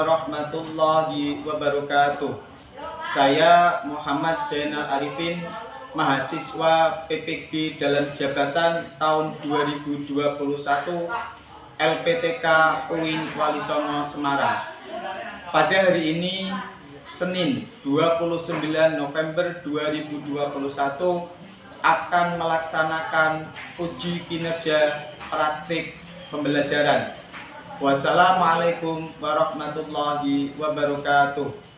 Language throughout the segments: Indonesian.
warahmatullahi wabarakatuh. Saya Muhammad Zainal Arifin, mahasiswa PPG dalam jabatan tahun 2021 LPTK UIN Walisongo Semarang. Pada hari ini, Senin 29 November 2021, akan melaksanakan uji kinerja praktik pembelajaran. Wassalamualaikum warahmatullahi wabarakatuh.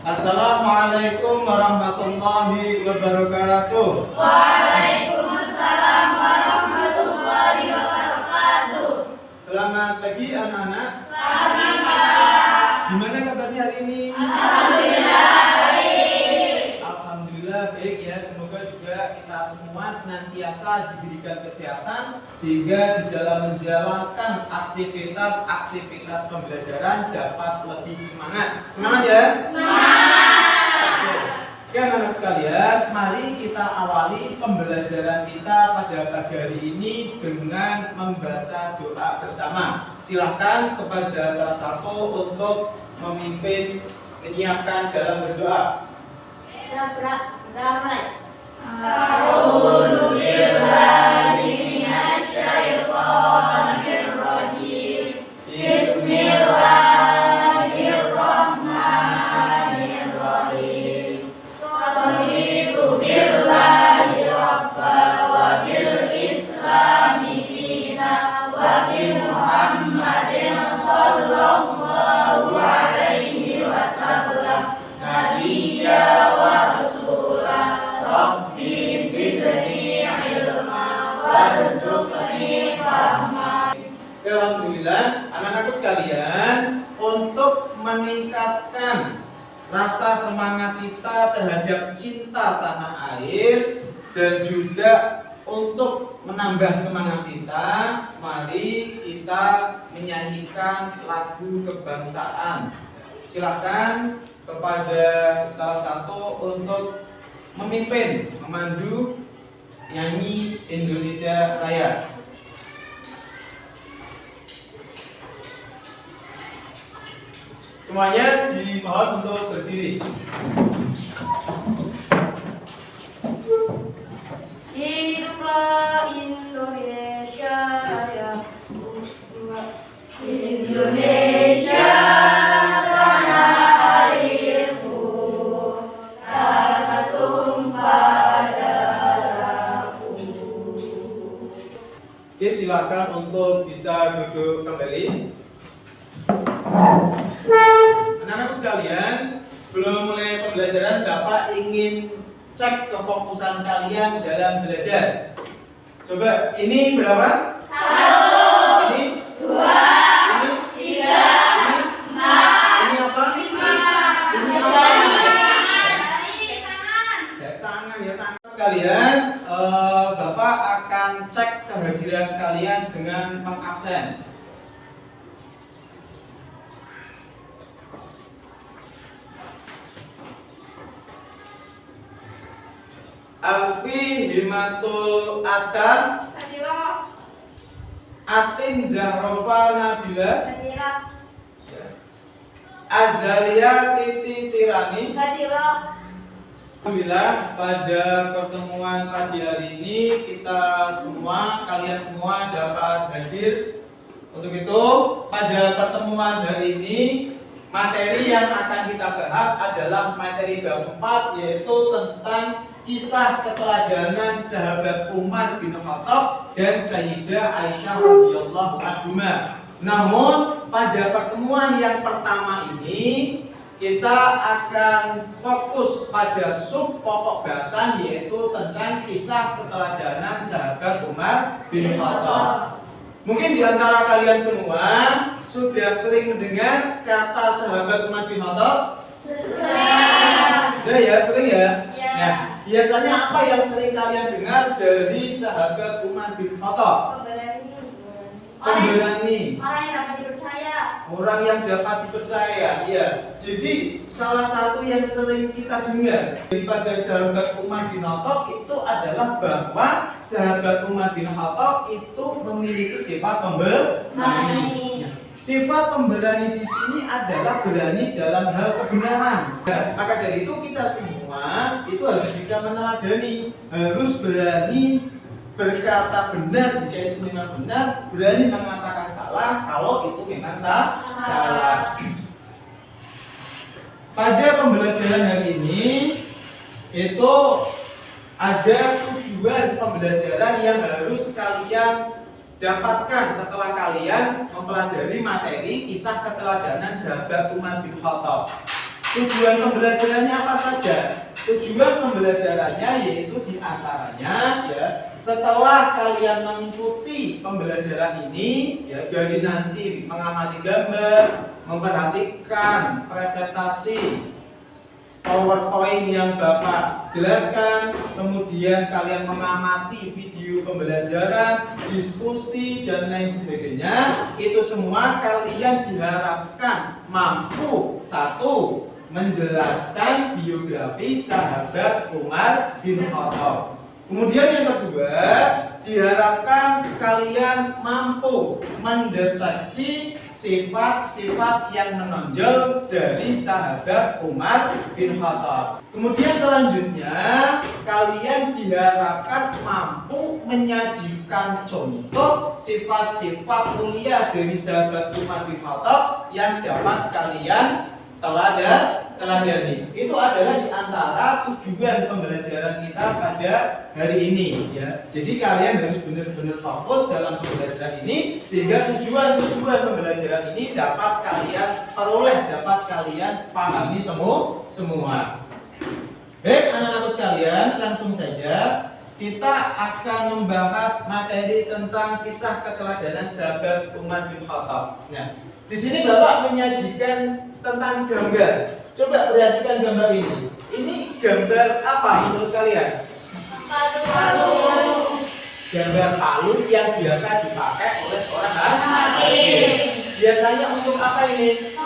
Assalamualaikum warahmatullahi wabarakatuh. Waalaikumsalam warahmatullahi wabarakatuh. Selamat pagi anak-anak. Selamat pagi. Gimana kabarnya hari ini? Alhamdulillah baik. Alhamdulillah baik ya. Semoga juga kita semua senantiasa diberikan kesehatan sehingga di dalam menjalankan aktivitas pembelajaran dapat lebih semangat. Semangat ya? Oke anak-anak sekalian, mari kita awali pembelajaran kita pada pagi hari ini dengan membaca doa bersama. Silakan kepada salah satu untuk memimpin menyiapkan dalam berdoa. Damai. A'udzu billahi minasyaitonir rajim. Bismillahirrahmanirrahim. Raditu billahi rabba wa bil islami dina wa bi Muhammadin sallallahu alaihi wasallam nabiyya wa rasulah. Rabbi zidni ilma warzuqni fahma. Alhamdulillah, anak-anakku sekalian, untuk meningkatkan rasa semangat kita terhadap cinta tanah air dan juga untuk menambah semangat kita, mari kita menyanyikan lagu kebangsaan. Silakan kepada salah satu untuk memimpin, memandu nyanyi Indonesia Raya. Semuanya dimohon untuk berdiri. Hiduplah Indonesia Raya. Indonesia tanah airku, tanah tumpah darahku. Oke, silakan untuk bisa duduk kembali. Anak-anak sekalian, sebelum mulai pembelajaran, Bapak ingin cek kefokusan kalian dalam belajar. Coba, ini berapa? 1, Ini 2, ini 3, ini 4, ini apa? 5. Ini apa? Ya, tangan ya, tangan. Sekalian, Bapak akan cek kehadiran kalian dengan mengabsen. Alfi Himatul Askar, Hadirat, Atin Zahrofa Nabila, hadirat, Azalia Titi Tirani. hadirat. Alhamdulillah, pada pertemuan pagi hari ini kalian semua dapat hadir. Untuk itu, pada pertemuan hari ini materi yang akan kita bahas adalah materi bab 4, yaitu tentang kisah keteladanan sahabat Umar bin Khattab dan Sayyidah Aisyah radhiyallahu anha. Namun pada pertemuan yang pertama ini kita akan fokus pada sub pokok bahasan, yaitu tentang kisah keteladanan sahabat Umar bin Khattab. Mungkin di antara kalian semua sudah sering mendengar kata sahabat Umar bin Khattab? Sudah. Ada ya, sering ya? Iya. Nah, biasanya apa yang sering kalian dengar dari sahabat Umar bin Khattab? Pemberani. Orang yang dapat dipercaya. Orang yang dapat dipercaya, ya. Jadi salah satu yang sering kita dengar daripada sahabat Umar bin Khattab itu adalah bahwa sahabat Umar bin Khattab itu memiliki sifat pemberani. Sifat pemberani di sini adalah berani dalam hal kebenaran. Nah, maka dari itu kita semua itu harus bisa meneladani, harus berani berkata benar jika itu memang benar, berani mengatakan salah kalau itu memang salah. Pada pembelajaran hari ini itu ada tujuan pembelajaran yang harus kalian dapatkan setelah kalian mempelajari materi kisah keteladanan sahabat Umar bin Khattab. Tujuan pembelajarannya apa saja? Tujuan pembelajarannya yaitu diantaranya ya, setelah kalian mengikuti pembelajaran ini ya, dari nanti mengamati gambar, memperhatikan presentasi PowerPoint yang Bapak jelaskan, kemudian kalian mengamati video pembelajaran, diskusi dan lain sebagainya, itu semua kalian diharapkan mampu satu, menjelaskan biografi sahabat Umar bin Khattab. Kemudian yang kedua, diharapkan kalian mampu mendeteksi sifat-sifat yang menonjol dari sahabat Umar bin Khattab. Kemudian selanjutnya, kalian diharapkan mampu menyajikan contoh sifat-sifat mulia dari sahabat Umar bin Khattab yang dapat kalian teladani. Itu adalah di antara tujuan pembelajaran kita pada hari ini ya. Jadi kalian harus benar-benar fokus dalam pembelajaran ini sehingga tujuan pembelajaran ini dapat kalian peroleh, dapat kalian pahami semua. Baik, anak-anak sekalian, langsung saja kita akan membahas materi tentang kisah keteladanan sahabat Umar bin Khattab. Nah, di sini Bapak menyajikan tentang gambar. Coba perhatikan gambar ini. Ini gambar apa menurut kalian? Palu. Gambar palu yang biasa dipakai oleh seorang hakim. Biasanya untuk apa ini?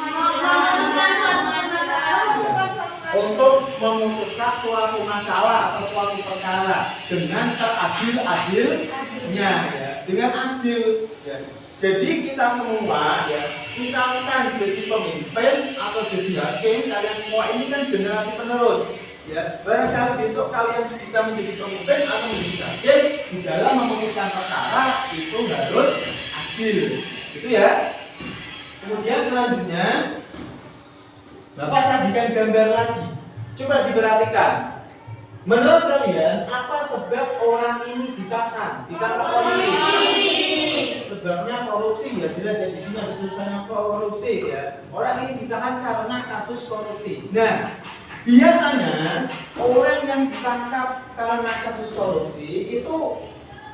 Untuk memutuskan suatu masalah atau suatu perkara dengan seadil-adilnya, ya. Dengan adil. Ya. Jadi kita semua ya, misalkan jadi pemimpin atau jadi hakim, kalian semua ini kan generasi penerus ya. Barangkali besok kalian bisa menjadi pemimpin atau menjadi hakim, di dalam memutuskan perkara itu harus adil, gitu ya. Kemudian selanjutnya Bapak sajikan gambar lagi. Coba diperhatikan. Menurut kalian apa sebab orang ini ditangkap polisi? Sebabnya korupsi ya, jelas ya, di sini ada tulisannya korupsi ya. Orang ini ditahan karena kasus korupsi. Nah, biasanya orang yang ditangkap karena kasus korupsi itu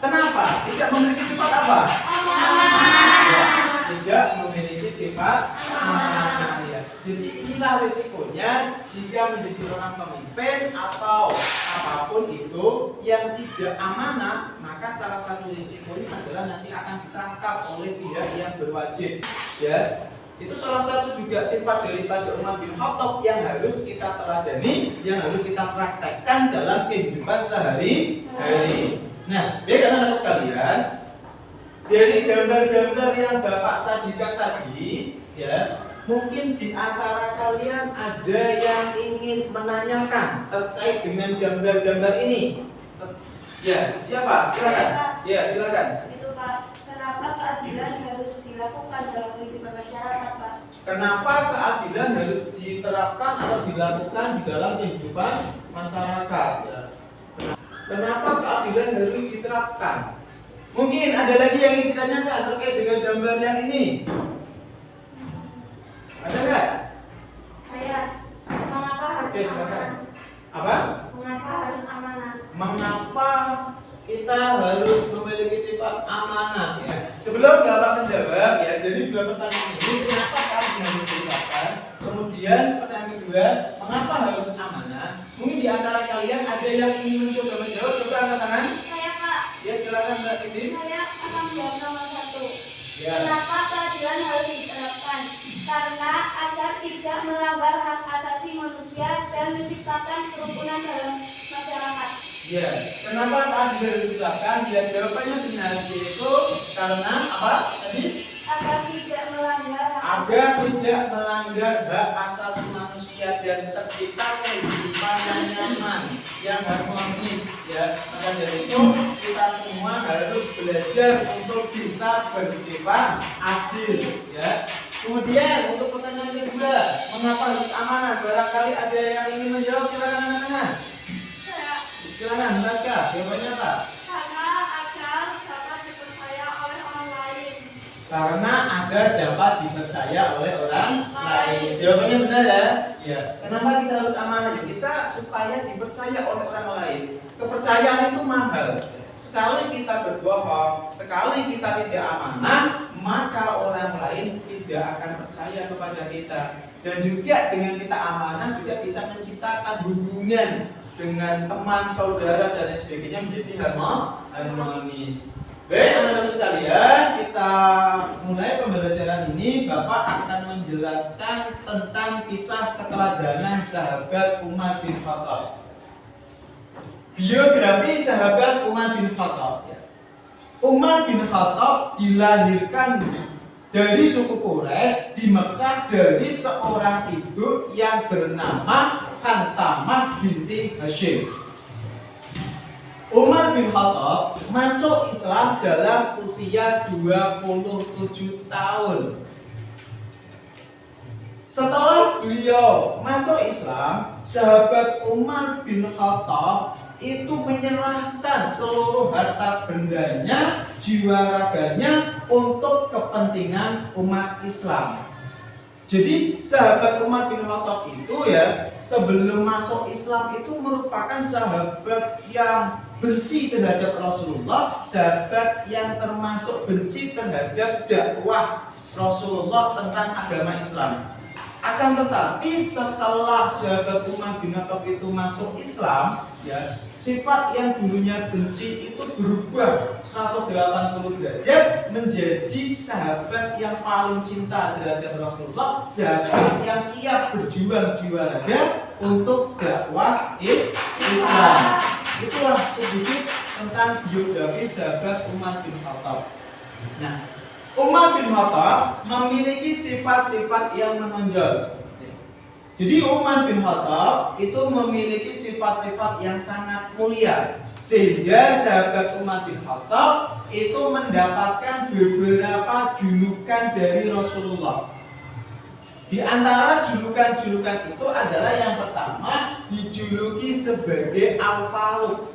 kenapa? Tidak memiliki sifat apa? Ya, tidak memiliki sifat amanah ya. Jadi inilah risikonya jika menjadi seorang pemimpin atau apapun itu yang tidak amanah, maka salah satu risikonya adalah nanti akan ditangkap oleh pihak yang berwajib ya. Itu salah satu juga sifat daripada Umar bin Khattab yang harus kita teladani, yang harus kita praktekkan dalam kehidupan sehari-hari. Nah, baik anak-anak sekalian, dari gambar-gambar yang Bapak sajikan tadi ya, mungkin di antara kalian ada yang ingin menanyakan terkait dengan gambar-gambar ini. Ya, siapa? Silakan. Ya, silakan. Itu Pak, kenapa keadilan harus dilakukan dalam kehidupan masyarakat, Pak? Kenapa keadilan harus diterapkan atau dilakukan di dalam kehidupan masyarakat? Ya. Kenapa keadilan harus diterapkan? Mungkin ada lagi yang ingin ditanyakan terkait dengan gambar yang ini. Ada nggak? Saya, mengapa harus Oke, silakan. amanah? Apa? Mengapa harus amanah? Mengapa kita harus memiliki sifat amanah? Ya. Sebelum Bapak menjawab ya, jadi dua pertanyaan ini, kenapa keadilan harus diterapkan? Kemudian pertanyaan kedua, mengapa harus amanah? ada yang ingin mencoba menjawab? Coba angkat tangan. Saya Kak. Ya silakan Mbak Titi. Saya akan menjawab nomor 1. Ya. Kenapa keadilan harus diterapkan? Karena agar tidak melanggar hak asasi manusia dan menciptakan kerukunan dalam masyarakat. Ya. Kenapa keadilan diterapkan? Ya jawabannya benar, yaitu karena apa tadi? Agar tidak melanggar hak Agar tidak melanggar hak asasi manusia dan tercipta kehidupan yang nyaman, yang harmonis, ya. Maka dari itu kita semua harus belajar untuk bisa bersifat adil, ya. Kemudian untuk pertanyaan kedua, mengapa harus amanah? Barangkali ada yang ingin menjawab, silakan angkat tangan. saya. Silakan, Naskah, jawabannya apa? Karena agar dapat dipercaya oleh orang lain. Karena agar dapat dipercaya oleh orang lain. Jawabannya benar ya? Ya. Kenapa kita harus amanah? Ya kita supaya dipercaya oleh orang lain. Kepercayaan itu mahal. Sekali kita berbohong, sekali kita tidak amanah, maka orang lain tidak akan percaya kepada kita. Dan juga dengan kita amanah juga bisa menciptakan hubungan dengan teman, saudara dan lain sebagainya menjadi harmonis. Baik, anak-anak sekalian, kita mulai pembelajaran ini. Bapak akan menjelaskan tentang kisah keteladanan sahabat Umar bin Khattab. Biografi sahabat Umar bin Khattab. Umar bin Khattab dilahirkan dari suku Quraisy di Mekah dari seorang ibu yang bernama Hantamah binti Hashim. Umar bin Khattab masuk Islam dalam usia 27 tahun. Setelah beliau masuk Islam, sahabat Umar bin Khattab itu menyerahkan seluruh harta bendanya, jiwa raganya untuk kepentingan umat Islam. Jadi sahabat Umar bin Khattab itu ya sebelum masuk Islam itu merupakan sahabat yang benci terhadap Rasulullah, sahabat yang termasuk benci terhadap dakwah Rasulullah tentang agama Islam. Akan tetapi setelah sahabat Umar bin Khattab itu masuk Islam, ya, sifat yang dulunya benci itu berubah 180 derajat menjadi sahabat yang paling cinta terhadap Rasulullah, sahabat yang siap berjuang jiwa raga untuk dakwah Islam. Itulah sedikit tentang biografi sahabat Umar bin Khattab. Nah, Umar bin Khattab memiliki sifat-sifat yang menonjol. Jadi Umar bin Khattab itu memiliki sifat-sifat yang sangat mulia, sehingga sahabat Umar bin Khattab itu mendapatkan beberapa julukan dari Rasulullah. Di antara julukan-julukan itu adalah yang pertama dijuluki sebagai Al-Faruq,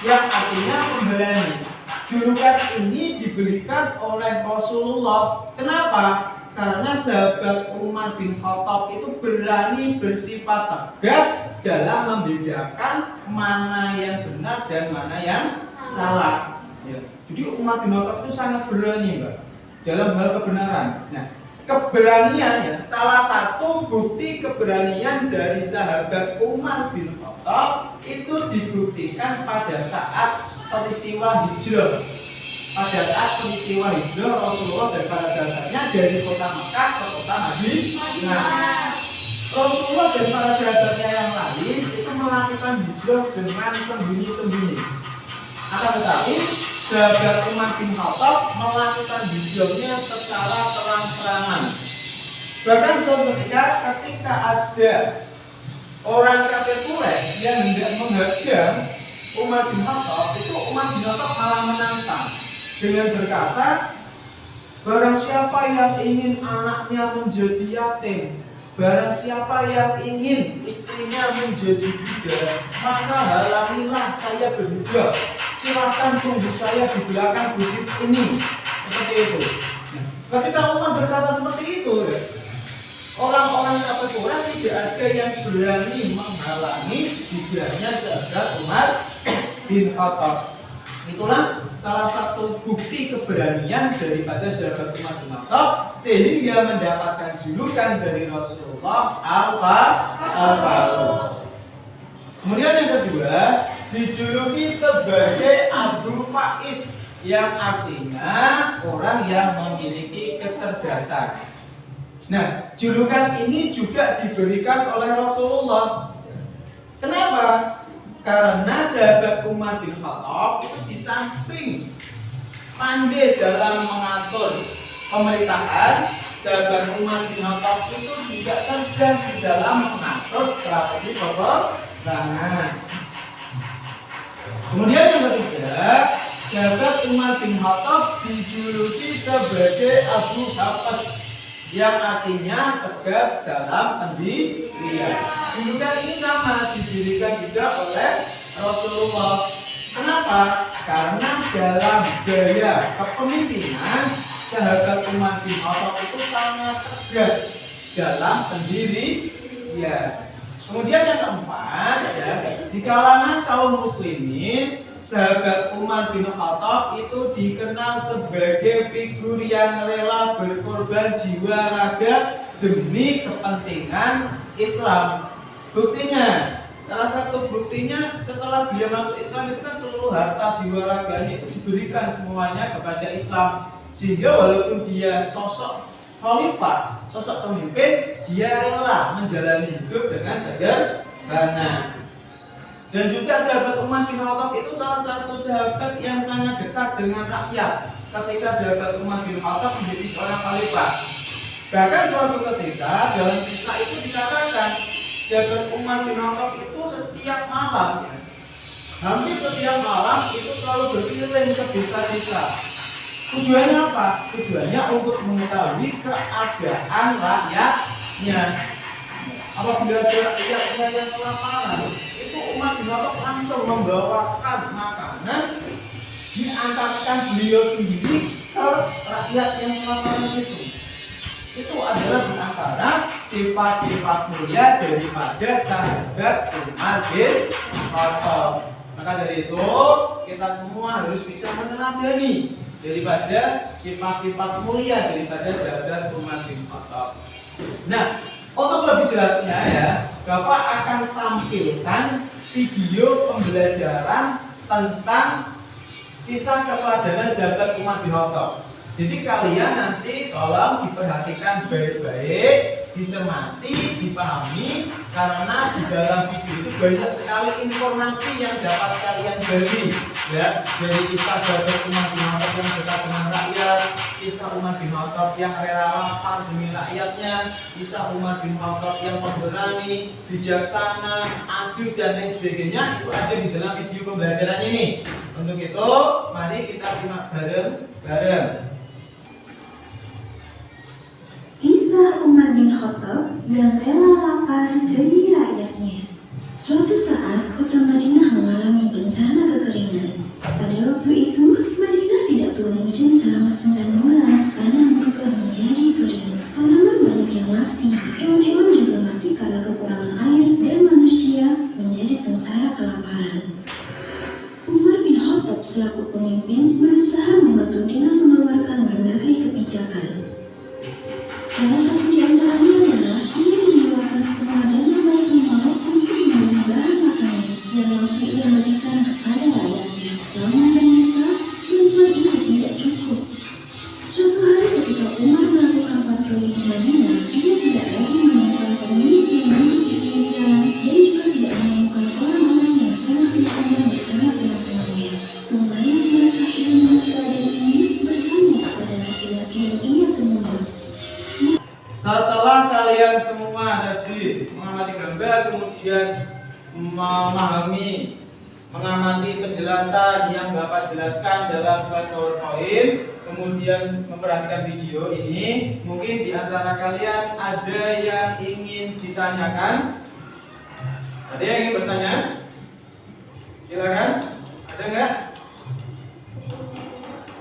yang artinya pemberani. Julukan ini diberikan oleh Rasulullah. Kenapa? Karena sahabat Umar bin Khattab itu berani bersifat tegas dalam membedakan mana yang benar dan mana yang salah. Ya. Jadi Umar bin Khattab itu sangat berani, Mbak, dalam hal kebenaran. Nah, keberanian ya, salah satu bukti keberanian dari sahabat Umar bin Khattab itu dibuktikan pada saat peristiwa hijrah. Pada saat peristiwa hijrah Rasulullah dan para sahabatnya dari kota Mekah ke kota Madinah. Rasulullah dan para sahabatnya yang lain itu melakukan hijrah dengan sembunyi-sembunyi. Akan tetapi sahabat Umar bin Khattab melakukan hijrahnya secara terang-terangan. Bahkan suatu ketika ada orang kafir Quraisy yang hendak menghadang Umar bin Khattab, itu Umar bin Khattab malah menantang dengan berkata, barang siapa yang ingin anaknya menjadi yatim, barang siapa yang ingin istrinya menjadi duda, maka halangilah saya berhijrah. Silakan tunggu saya di belakang bukit ini. Seperti itu. Nah, ketika Umar berkata seperti itu, ya, orang-orang kafir Quraisy tidak ada yang berani menghalangi hijrahnya sahabat Umar bin Khattab. Itulah salah satu bukti keberanian daripada sahabat Umar bin Khattab sehingga mendapatkan julukan dari Rasulullah Al-Faruq. Kemudian dijuluki sebagai Abu Faiz, yang artinya orang yang memiliki kecerdasan. Nah, julukan ini juga diberikan oleh Rasulullah. Kenapa? Karena sahabat Umar bin Khattab itu di samping pandai dalam mengatur pemerintahan, sahabat Umar bin Khattab itu juga cerdas di dalam mengatur strategi peperangan. Kemudian yang ketiga, sahabat Umar bin Khattab dijuluki sebagai Abu Hafs, yang artinya tegas dalam pendirian. Julukan ini sama didirikan juga oleh Rasulullah. Kenapa? Karena dalam gaya kepemimpinan sahabat Umar bin Khattab itu sangat tegas dalam pendirian. Kemudian yang keempat, ya, di kalangan kaum muslimin, sahabat Umar bin Khattab itu dikenal sebagai figur yang rela berkorban jiwa raga demi kepentingan Islam. Buktinya, salah satu buktinya setelah dia masuk Islam itu kan seluruh harta jiwa raganya itu diberikan semuanya kepada Islam. Sehingga walaupun dia sosok khalifah, sosok pemimpin, dia rela menjalani hidup dengan sederhana. Dan juga sahabat Umar bin Khattab itu salah satu sahabat yang sangat dekat dengan rakyat. Ketika sahabat Umar bin Khattab menjadi seorang khalifah, bahkan suatu ketika dalam kisah itu dikatakan sahabat Umar bin Khattab itu setiap malam, hampir setiap malam itu selalu berkeliling ke desa-desa. Tujuannya apa? Tujuannya untuk mengetahui keadaan rakyatnya. Apabila ada rakyatnya yang kelaparan, itu Umar bin Khattab langsung membawakan makanan, diantarkan beliau sendiri ke rakyat yang kelaparan itu. Itu adalah di antara sifat-sifat mulia daripada sahabat Umar bin Khattab. Maka dari itu kita semua harus bisa meneladani daripada sifat-sifat mulia daripada sahabat Umar bin Khattab. Nah, untuk lebih jelasnya ya, Bapak akan tampilkan video pembelajaran tentang kisah keteladanan sahabat Umar bin Khattab. Jadi kalian nanti tolong diperhatikan baik-baik, dicermati, dipahami, karena di dalam video itu banyak sekali informasi yang dapat kalian gali, ya, dari kisah sahabat Umar bin Khattab yang dekat dengan rakyat, kisah Umar bin Khattab yang rela lapar demi rakyatnya, kisah Umar bin Khattab yang pemberani, bijaksana, adil dan lain sebagainya, itu ada di dalam video pembelajaran ini. Untuk itu, mari kita simak bareng-bareng. Kisah Umar bin Khattab yang rela lapar demi rakyatnya. Suatu saat kota Madinah mengalami bencana kekeringan. Pada waktu itu, Madinah tidak turun hujan selama 9 bulan. Tanah berubah menjadi kering. Tanaman banyak yang mati. Hewan-hewan juga mati karena kekurangan air, dan manusia menjadi sengsara kelaparan. Umar bin Khattab selaku pemimpin berusaha membantu dengan mengeluarkan berbagai kebijakan. Salah satu di antaranya adalah ia mengeluarkan semua dana baik Muhammad untuk membeli bahan makanan yang langsung ia berikan kepada rakyatnya. Namun ternyata bantuan itu tidak cukup. Suatu hari ketika Umar melakukan patroli di Madinah, ia tidak lagi menemukan pengemis yang duduk di pinggir jalan dan juga tidak menemukan orang-orang yang tengah bercanda bersama teman-temannya. Umar yang merasa heran dengan keadaan ini bertanya kepada laki-laki yang ia temui. Setelah kalian semua tadi mengamati gambar, kemudian memahami, mengamati penjelasan yang Bapak jelaskan dalam slide PowerPoint, kemudian memperhatikan video ini, mungkin di antara kalian ada yang ingin ditanyakan? Ada yang ingin bertanya? Silakan. Ada enggak?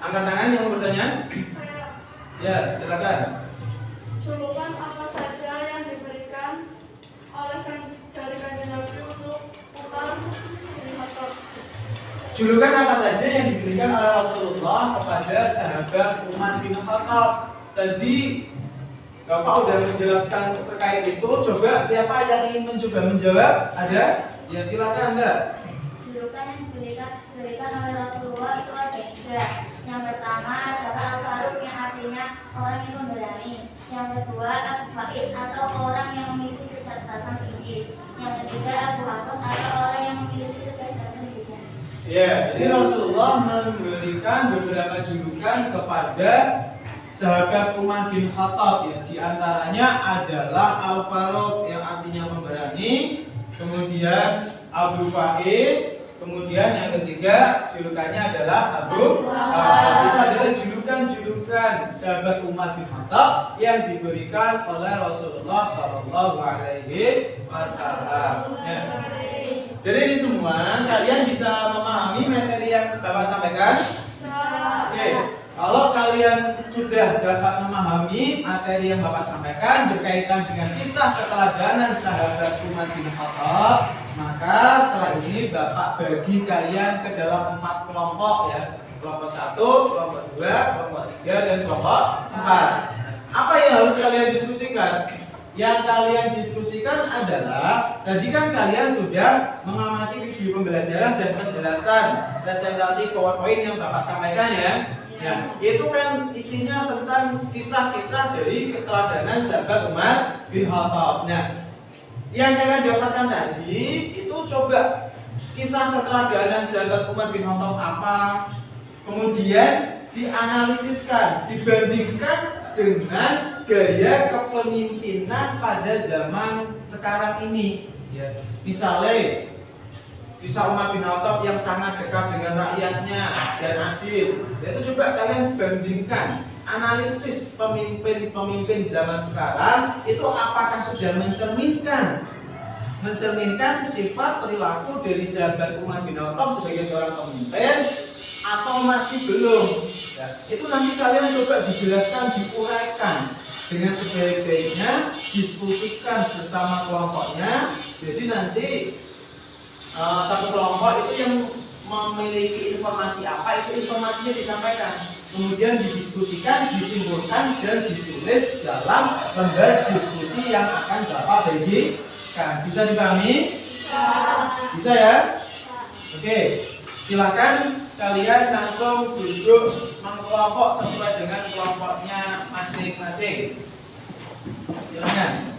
Angkat tangan yang mau bertanya. Ya, silakan. Julukan apa saja yang diberikan oleh dari Kanjeng Nabi untuk Umar bin Khattab? Julukan apa saja yang diberikan oleh Rasulullah kepada sahabat Umar bin Khattab? Tadi Bapak sudah menjelaskan terkait itu. Coba siapa yang ingin mencoba menjawab? Ada? Ya silakan Mbak. julukan yang diberikan oleh Rasulullah itu ada 3. Yang pertama adalah Al-Faruq yang artinya orang yang pemberani. Yang kedua Al-Fa'id atau orang yang memiliki kecerdasan tinggi. Yang ketiga Abu Hafs atau orang yang memiliki kecerdasan tinggi. Ya, jadi Rasulullah memberikan beberapa julukan kepada sahabat Umar bin Khattab ya. Di antaranya adalah Al-Faruq yang artinya pemberani, kemudian Abu Faiz, kemudian yang ketiga julukannya adalah Abu Hafs. Itu adalah julukan-julukan sahabat Umar bin Khattab yang diberikan oleh Rasulullah Shallallahu Alaihi Wasallam. Ya. Jadi ini semua kalian bisa memahami materi yang Bapak sampaikan? Oke. Kalau kalian sudah dapat memahami materi yang Bapak sampaikan berkaitan dengan kisah keteladanan sahabat Umar bin Khattab, maka setelah ini Bapak bagi kalian ke dalam 4 kelompok ya. Kelompok 1, kelompok 2, kelompok 3, dan kelompok 4. Apa yang harus kalian diskusikan? Yang kalian diskusikan adalah tadi kan kalian sudah mengamati video pembelajaran dan penjelasan presentasi PowerPoint yang Bapak sampaikan ya. Ya, itu kan isinya tentang kisah-kisah dari keteladanan sahabat Umar bin Khattab. Nah, yang kalian dapatkan tadi itu coba kisah keteladanan sahabat Umar bin Khattab apa, kemudian dianalisiskan, dibandingkan dengan gaya kepemimpinan pada zaman sekarang ini. Ya, misalnya kisah Umar bin Khattab yang sangat dekat dengan rakyatnya dan adil. Itu coba kalian bandingkan, analisis pemimpin zaman sekarang itu apakah sudah mencerminkan sifat perilaku dari sahabat Umar bin Khattab sebagai seorang pemimpin atau masih belum. Ya, itu nanti kalian coba dijelaskan, diuraikan dengan sebaik-baiknya, diskusikan bersama kelompoknya. Jadi nanti satu kelompok itu yang memiliki informasi apa, itu informasinya disampaikan, kemudian didiskusikan, disimpulkan, dan ditulis dalam lembar diskusi yang akan Bapak bagikan. Bisa dipahami? Bisa ya? Oke, silakan kalian langsung duduk mengkelompok sesuai dengan kelompoknya masing-masing. Silakan.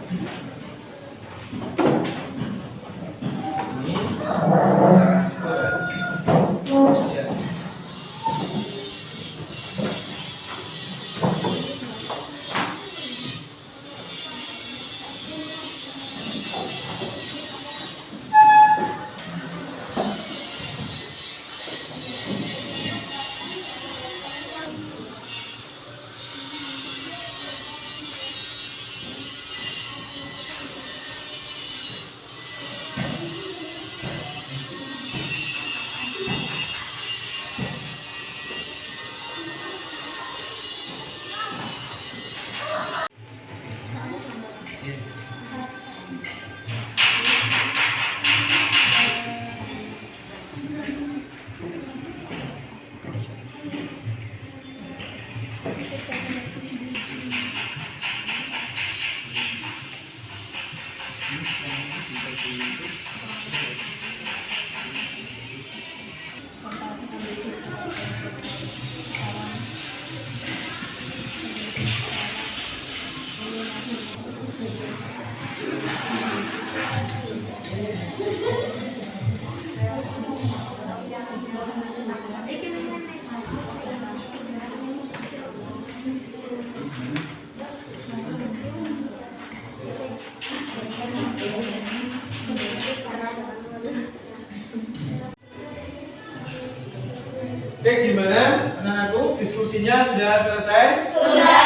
Oke, gimana anak-anakku? Diskusinya sudah selesai? Sudah.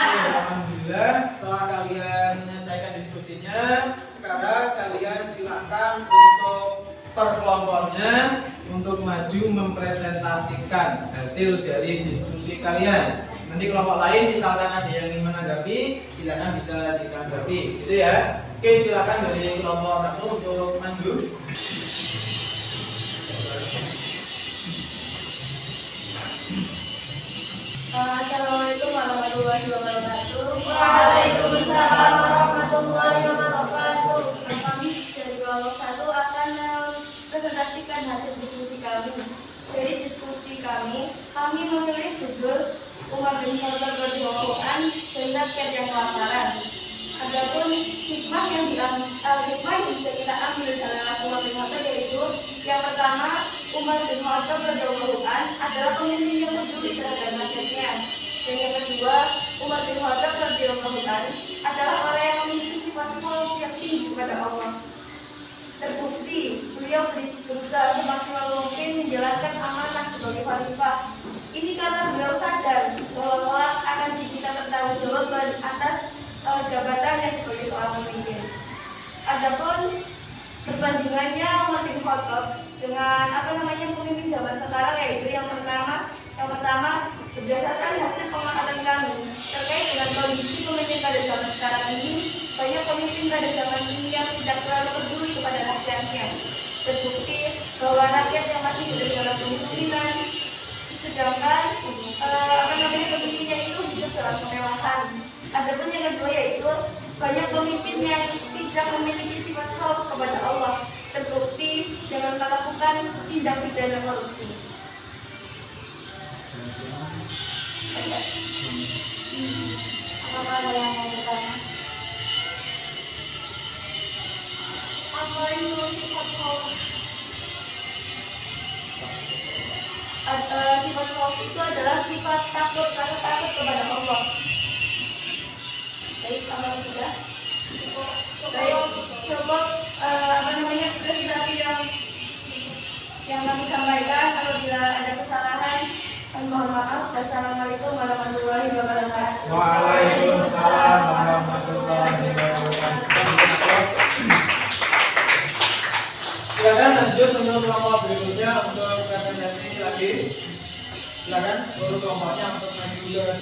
Oke, alhamdulillah. Setelah kalian menyelesaikan diskusinya, sekarang kalian silakan untuk per kelompoknya untuk maju mempresentasikan hasil dari diskusi kalian. Nanti kelompok lain misalkan ada yang ingin menanggapi, silakan bisa ditanggapi, gitu ya. Oke, silakan dari kelompok 1 untuk maju. Assalamualaikum warahmatullahi wabarakatuh. Waalaikumsalam warahmatullahi wabarakatuh. Kami dari kelompok 1 akan mempresentasikan hasil diskusi kami. Dari diskusi kami memilih judul Umar bin Khattab radhiyallahu anhu dan rakyat yang kelaparan. Adapun hikmah yang bisa kita ambil dari Umar bin Khattab yaitu yang pertama, Umar bin Khattab radhiyallahu anhu adalah pemimpin yang peduli terhadap rakyatnya. Dan yang kedua, Umar bin Khattab radhiyallahu anhu adalah orang yang memiliki sifat yang tinggi kepada Allah. Terbukti, beliau berusaha semaksimal mungkin menjalankan amanah sebagai khalifah. Ini karena beliau sadar bahwa kelak akan diminta pertanggungjawaban atas jabatannya sebagai seorang pemimpin. Adapun perbandingannya Umar bin Khattab dengan pemimpin zaman sekarang yaitu yang pertama berdasarkan hasil pengamatan kami terkait dengan kondisi pemimpin pada zaman sekarang ini, banyak pemimpin pada zaman ini yang tidak terlalu peduli kepada rakyatnya. Terbukti bahwa rakyat yang masih hidup dalam kemiskinan, sedangkan pemimpinnya itu hidup dalam kemewahan. Adapun yang kedua yaitu banyak pemimpin yang tidak memiliki sifat khauf kepada Allah, terbukti dengan melakukan tindak pidana korupsi. Apakah ada yang mau bertanya? Apa itu sifat khauf? Sifat khauf itu adalah sifat takut kepada Allah. Baik, kalau sudah baik, coba presentasi yang kami sampaikan. Apabila ada kesalahan, mohon maaf. Wassalamualaikum warahmatullahi wabarakatuh. Waalaikumsalam warahmatullahi wabarakatuh. Silakan lanjut untuk kelompok berikutnya untuk presentasi lagi. Silakan untuk kelompoknya untuk maju dulu.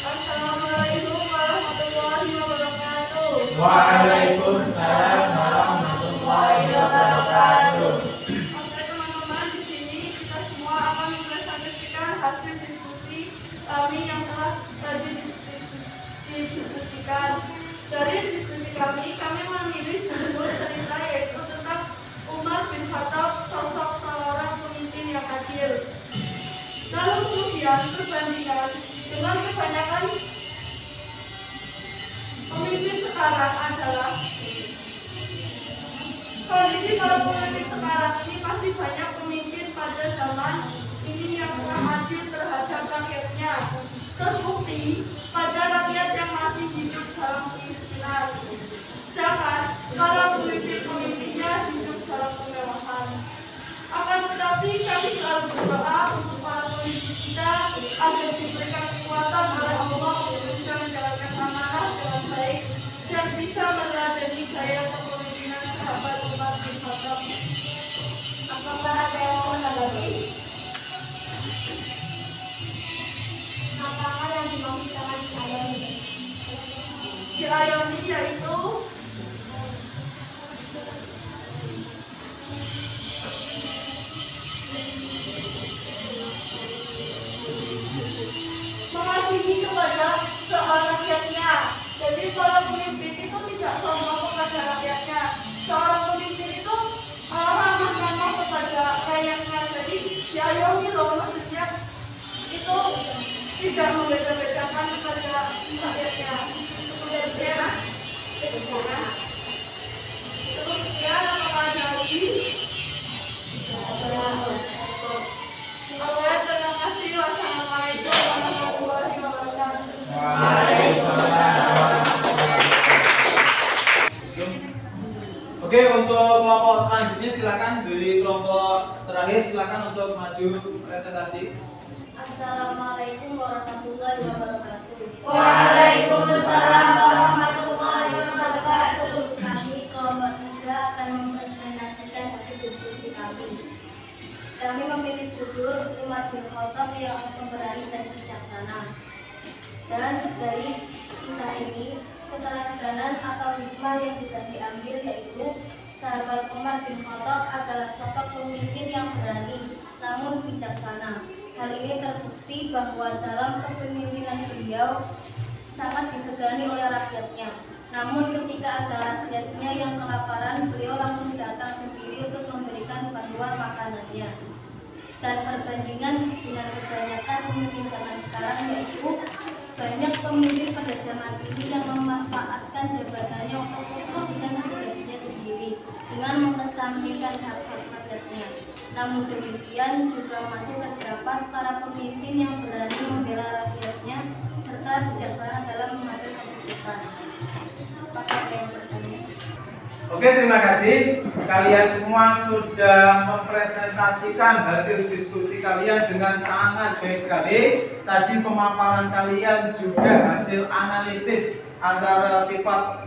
Assalamualaikum warahmatullahi wabarakatuh. Waalaikumsalam warahmatullahi wabarakatuh. Oke teman-teman, di sini kita semua akan mempresentasikan hasil diskusi kami yang telah didiskusikan. Dari diskusi kami memilih judul cerita yaitu tentang Umar bin Khattab, sosok seorang pemimpin yang adil. Lalu kemudian perbandingan dengan kebanyakan pemimpin sekarang adalah kondisi para pemimpin sekarang ini masih banyak pemimpin pada zaman ini yang kurang adil terhadap rakyatnya. Terbukti pada rakyat yang masih hidup dalam kemiskinan, sedangkan para pemimpinnya hidup dalam kemewahan. Akan tetapi kami selalu berdoa untuk para pemimpin kita agar diberikan kekuatan oleh Allah untuk bisa menjalankan amanah dengan baik dan bisa meneladani gaya kepemimpinan sahabat Umar bin Khattab. Apakah ada yang mau menanggapi? Apakah yang dimaksud dengan diayomi? Diayomi yaitu mengasihi kepada seorang rakyatnya. Jadi para pemimpin itu tidak sombong kepada rakyatnya. Seorang pemimpin itu ramah-ramah kepada rakyatnya. Jadi diayomi loh, maksudnya itu tidak membeda-bedakan kepada rakyatnya. Kemudian terus ya apakah ada lagi? Oke, terima kasih. Wassalamualaikum warahmatullahi wabarakatuh. Oke, untuk kelompok selanjutnya silakan dari kelompok terakhir silakan untuk maju presentasi. Assalamualaikum warahmatullahi wabarakatuh. Waalaikumsalam warahmatullahi wabarakatuh. Kami kelompok 3 akan mempresentasikan hasil diskusi kami. Kami memilih judul Umar bin Khattab yang pemberani dan bijaksana. Dan dari kisah ini, keteladanan atau hikmah yang bisa diambil yaitu sahabat Umar bin Khattab adalah sosok pemimpin yang berani namun bijaksana. Hal ini terbukti bahwa dalam kepemimpinan beliau sangat disegani oleh rakyatnya. Namun ketika ada rakyatnya yang kelaparan, beliau langsung datang sendiri untuk memberikan bantuan makanannya. Dan perbandingan dengan kebanyakan pemimpin zaman sekarang, yaitu banyak pemimpin pada zaman ini yang memanfaatkan jabatannya untuk kepentingan pribadinya sendiri dengan mengesampingkan hak-hak rakyatnya. Namun demikian juga masih terdapat para pemimpin yang berani membela rakyatnya serta bijaksana dalam mengambil keputusan. Apakah ada yang bertanya? Oke, terima kasih. Kalian semua sudah mempresentasikan hasil diskusi kalian dengan sangat baik sekali. Tadi pemaparan kalian juga hasil analisis antara sifat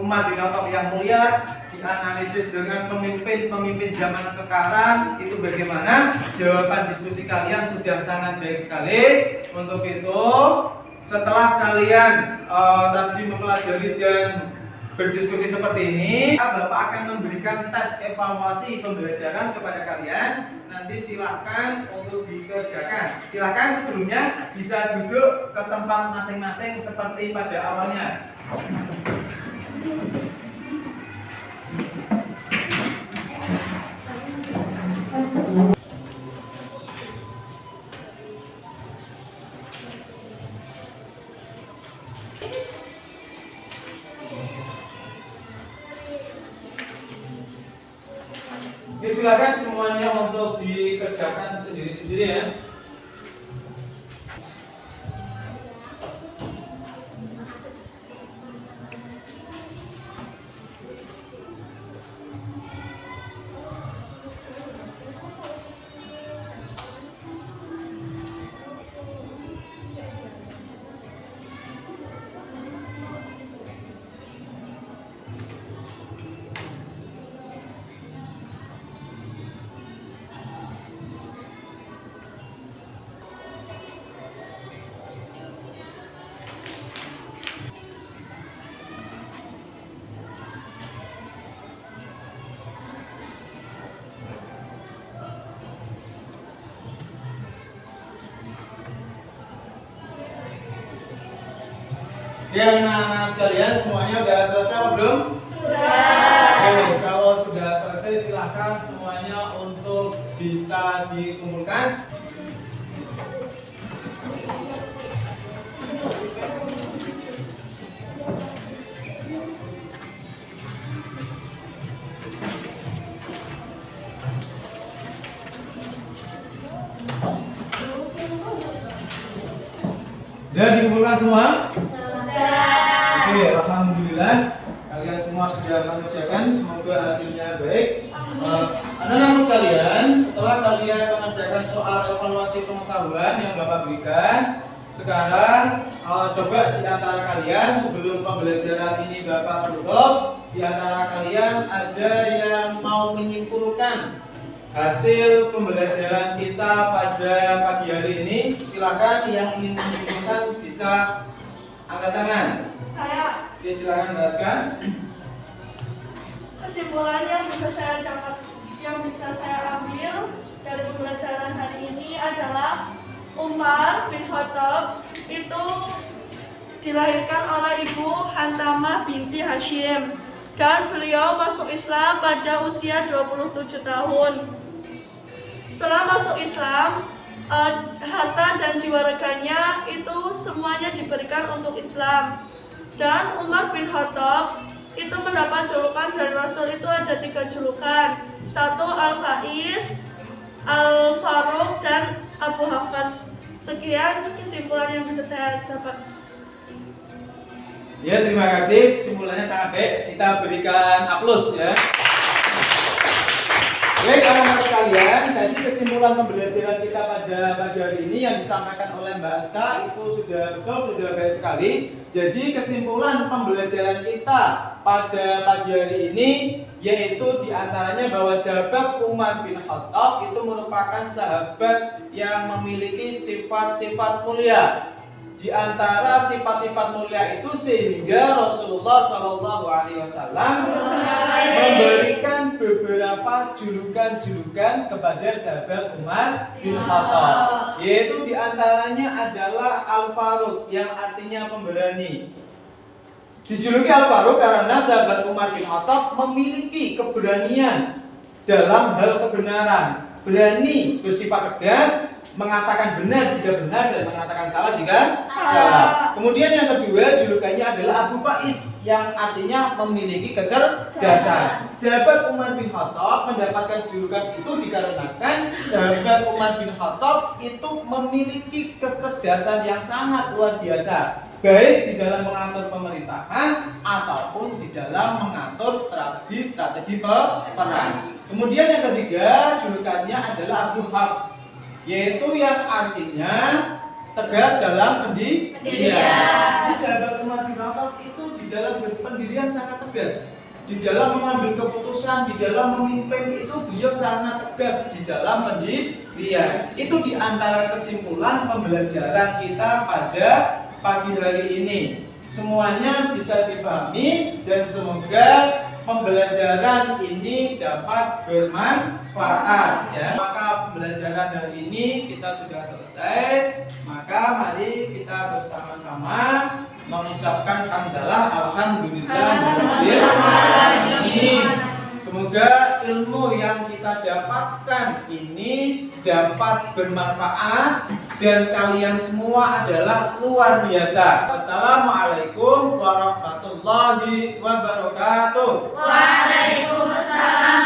Umar bin Khattab yang mulia dianalisis dengan pemimpin zaman sekarang. Itu bagaimana? Jawaban diskusi kalian sudah sangat baik sekali. Untuk itu, setelah kalian tadi mempelajari dan berdiskusi seperti ini, Bapak akan memberikan tes evaluasi pembelajaran kepada kalian. Nanti silahkan untuk dikerjakan. Silahkan sebelumnya bisa duduk ke tempat masing-masing seperti pada awalnya. Oke, silakan semuanya untuk dikerjakan sendiri-sendiri ya. Ya, anak-anak sekalian, semuanya sudah selesai atau belum? Sudah. Oke, kalau sudah selesai silahkan semuanya untuk bisa dikumpulkan. Sudah dikumpulkan semua? Oke, alhamdulillah kalian semua sudah mengerjakan, semoga hasilnya baik. Anak-anak sekalian, setelah kalian mengerjakan soal evaluasi pengetahuan yang Bapak berikan, sekarang coba di antara kalian sebelum pembelajaran ini Bapak tutup, di antara kalian ada yang mau menyimpulkan hasil pembelajaran kita pada pagi hari ini? Silakan yang ingin menyimpulkan bisa angkat tangan. Saya Oke, silakan jelaskan. kesimpulan yang bisa saya ambil dari pembelajaran hari ini adalah Umar bin Khattab itu dilahirkan oleh Ibu Hantamah binti Hashim dan beliau masuk Islam pada usia 27 tahun. Setelah masuk Islam, harta dan jiwa reganya itu semuanya diberikan untuk Islam. Dan Umar bin Khattab itu mendapat julukan dari Rasul, itu ada 3 julukan. 1 Al-Faiz, Al-Faruq, dan Abu Hafaz. Sekian kesimpulan yang bisa saya dapat. Ya, terima kasih. Kesimpulannya sangat baik. Kita berikan aplaus ya. Baik, anak-anak sekalian, tadi kesimpulan pembelajaran kita pada pagi hari ini yang disampaikan oleh Mbak Aska itu sudah betul, sudah baik sekali. Jadi kesimpulan pembelajaran kita pada pagi hari ini yaitu diantaranya bahwa sahabat Umar bin Khattab itu merupakan sahabat yang memiliki sifat-sifat mulia. di antara sifat-sifat mulia itu sehingga Rasulullah Shallallahu Alaihi Wasallam memberikan beberapa julukan-julukan kepada sahabat Umar bin Khattab, yaitu di antaranya adalah Al-Faruq yang artinya pemberani. Dijuluki Al-Faruq karena sahabat Umar bin Khattab memiliki keberanian dalam hal kebenaran, berani bersifat tegas, mengatakan benar jika benar dan mengatakan salah jika salah. Kemudian yang kedua julukannya adalah Abu Faiz yang artinya memiliki kecerdasan. Sahabat Umar bin Khattab mendapatkan julukan itu dikarenakan sahabat Umar bin Khattab itu memiliki kecerdasan yang sangat luar biasa, baik di dalam mengatur pemerintahan ataupun di dalam mengatur strategi perang. Kemudian yang ketiga julukannya adalah Abu Hafs, yaitu yang artinya tegas dalam pendirian. Jadi sahabat Umar bin Khattab itu di dalam pendirian sangat tegas, di dalam mengambil keputusan, di dalam memimpin itu beliau sangat tegas di dalam pendirian. Itu di antara kesimpulan pembelajaran kita pada pagi hari ini. Semuanya bisa dipahami dan semoga pembelajaran ini dapat bermanfaat ya. Maka pembelajaran hari ini kita sudah selesai. Maka mari kita bersama-sama mengucapkan hamdalah alhamdulillahirabbil alamin. Semoga ilmu yang kita dapatkan ini dapat bermanfaat dan kalian semua adalah luar biasa. Assalamualaikum warahmatullahi wabarakatuh. Waalaikumsalam.